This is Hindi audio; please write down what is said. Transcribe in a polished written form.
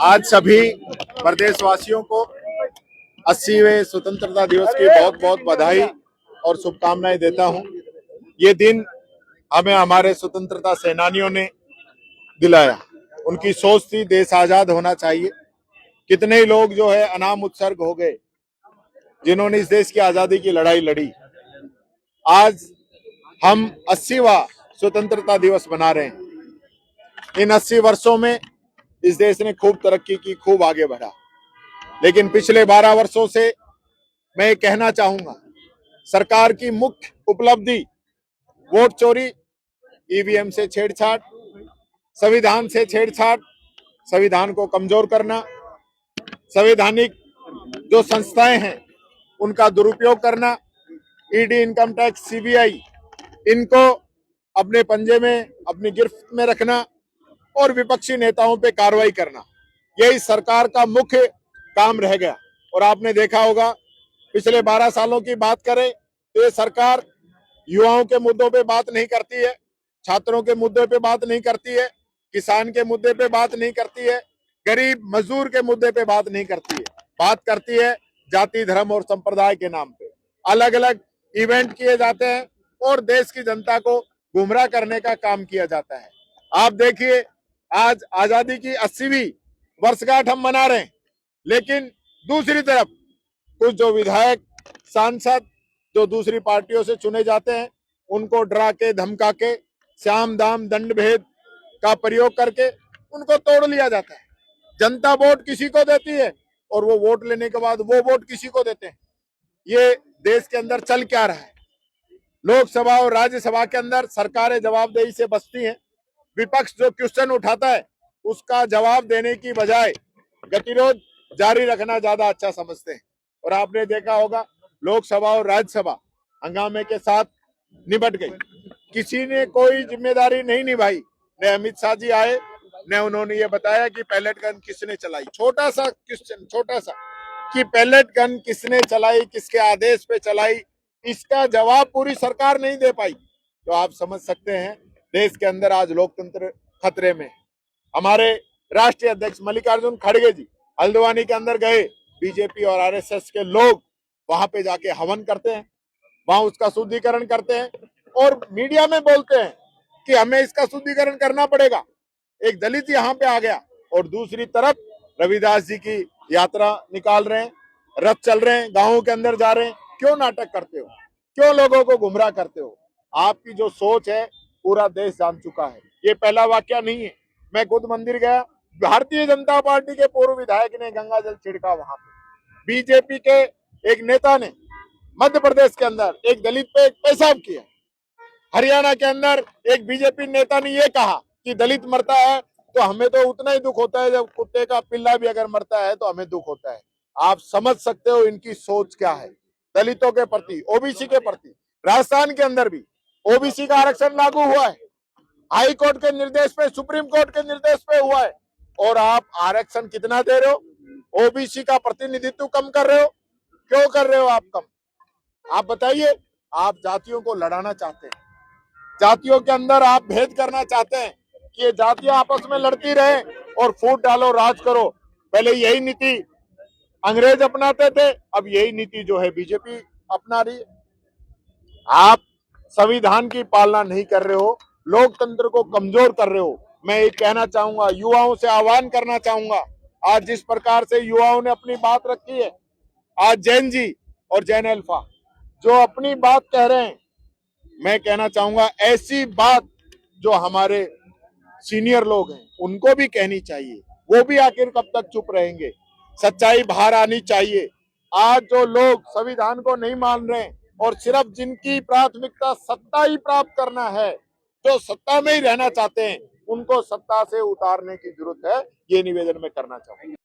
आज सभी प्रदेशवासियों को 80वें स्वतंत्रता दिवस की बहुत बहुत बधाई और शुभकामनाएं देता हूं। ये दिन हमें हमारे स्वतंत्रता सेनानियों ने दिलाया। उनकी सोच थी देश आजाद होना चाहिए। कितने ही लोग जो है अनाम उत्सर्ग हो गए जिन्होंने इस देश की आजादी की लड़ाई लड़ी। आज हम 80वां स्वतंत्रता दिवस मना रहे हैं। इन 80 वर्षों में इस देश ने खूब तरक्की की, खूब आगे बढ़ा। लेकिन पिछले 12 वर्षों से मैं कहना चाहूंगा, सरकार की मुख्य उपलब्धि वोट चोरी, ईवीएम से छेड़छाड़, संविधान से छेड़छाड़, संविधान को कमजोर करना, संवैधानिक जो संस्थाएं हैं उनका दुरुपयोग करना, ईडी, इनकम टैक्स, सीबीआई, इनको अपने पंजे में, अपनी गिरफ्त में रखना और विपक्षी नेताओं पे कार्रवाई करना, यही सरकार का मुख्य काम रह गया। और आपने देखा होगा पिछले 12 सालों की बात करें तो ये सरकार युवाओं के मुद्दों पे बात नहीं करती है, छात्रों के मुद्दे पे बात नहीं करती है, किसान के मुद्दे पे बात नहीं करती है, गरीब मजदूर के मुद्दे पे बात नहीं करती है। बात करती है जाति, धर्म और संप्रदाय के नाम पे अलग अलग इवेंट किए जाते हैं और देश की जनता को गुमराह करने का काम किया जाता है। आप देखिए, आज आजादी की 80वीं वर्षगांठ हम मना रहे हैं, लेकिन दूसरी तरफ कुछ जो विधायक, सांसद जो दूसरी पार्टियों से चुने जाते हैं, उनको डरा के, धमका के, साम दाम दंड भेद का प्रयोग करके उनको तोड़ लिया जाता है। जनता वोट किसी को देती है और वो वोट लेने के बाद वो वोट किसी को देते हैं। ये देश के अंदर चल क्या रहा है? लोकसभा और राज्यसभा के अंदर सरकारें जवाबदेही से बचती हैं। विपक्ष जो क्वेश्चन उठाता है उसका जवाब देने की बजाय गतिरोध जारी रखना ज्यादा अच्छा समझते हैं। और आपने देखा होगा लोकसभा और राज्यसभा हंगामे के साथ निपट गई। किसी ने कोई जिम्मेदारी नहीं निभाई। न अमित शाह जी आए, न उन्होंने ये बताया कि पैलेट गन किसने चलाई। छोटा सा क्वेश्चन, छोटा सा, कि पैलेट गन किसने चलाई, किसके आदेश पे चलाई, इसका जवाब पूरी सरकार नहीं दे पाई। तो आप समझ सकते हैं देश के अंदर आज लोकतंत्र खतरे में। हमारे राष्ट्रीय अध्यक्ष मल्लिकार्जुन खड़गे जी हल्द्वानी के अंदर गए, बीजेपी और आरएसएस के लोग वहां पे जाके हवन करते हैं, वहां उसका शुद्धिकरण करते हैं और मीडिया में बोलते हैं कि हमें इसका शुद्धिकरण करना पड़ेगा। एक दलित यहाँ पे आ गया और दूसरी तरफ रविदास जी की यात्रा निकाल रहे हैं, रथ चल रहे हैं, गांवों के अंदर जा रहे हैं। क्यों नाटक करते हो? क्यों लोगों को गुमराह करते हो? आपकी जो सोच है पूरा देश जान चुका है। ये पहला वाकया नहीं है। मैं खुद मंदिर गया, भारतीय जनता पार्टी के पूर्व विधायक ने गंगा जल छिड़का वहां पे। बीजेपी के एक नेता ने मध्य प्रदेश के अंदर एक दलित पे पेशाब किया। हरियाणा के अंदर एक बीजेपी नेता ने यह कहा कि दलित मरता है तो हमें तो उतना ही दुख होता है जब कुत्ते का पिल्ला भी अगर मरता है तो हमें दुख होता है। आप समझ सकते हो इनकी सोच क्या है दलितों के प्रति, ओबीसी के प्रति। राजस्थान के अंदर भी ओबीसी का आरक्षण लागू हुआ है, हाई कोर्ट के निर्देश पे, सुप्रीम कोर्ट के निर्देश पे हुआ है। और आप आरक्षण कितना दे रहे हो? ओबीसी का प्रतिनिधित्व कम कर रहे हो। क्यों कर रहे हो आप कम? आप बताइए। आप जातियों को लड़ाना चाहते हैं, जातियों के अंदर आप भेद करना चाहते हैं कि ये जातियां आपस में लड़ती रहे और फूट डालो, राज करो। पहले यही नीति अंग्रेज अपनाते थे, अब यही नीति जो है बीजेपी अपना रही है। आप संविधान की पालना नहीं कर रहे हो, लोकतंत्र को कमजोर कर रहे हो। मैं ये कहना चाहूंगा, युवाओं से आह्वान करना चाहूंगा, आज जिस प्रकार से युवाओं ने अपनी बात रखी है, आज जैन जी और जैन अल्फा जो अपनी बात कह रहे हैं, मैं कहना चाहूंगा ऐसी बात जो हमारे सीनियर लोग हैं उनको भी कहनी चाहिए। वो भी आखिर कब तक चुप रहेंगे? सच्चाई बाहर आनी चाहिए। आज जो लोग संविधान को नहीं मान रहे हैं और सिर्फ जिनकी प्राथमिकता सत्ता ही प्राप्त करना है, जो सत्ता में ही रहना चाहते हैं, उनको सत्ता से उतारने की जरूरत है। ये निवेदन मैं करना चाहूंगा।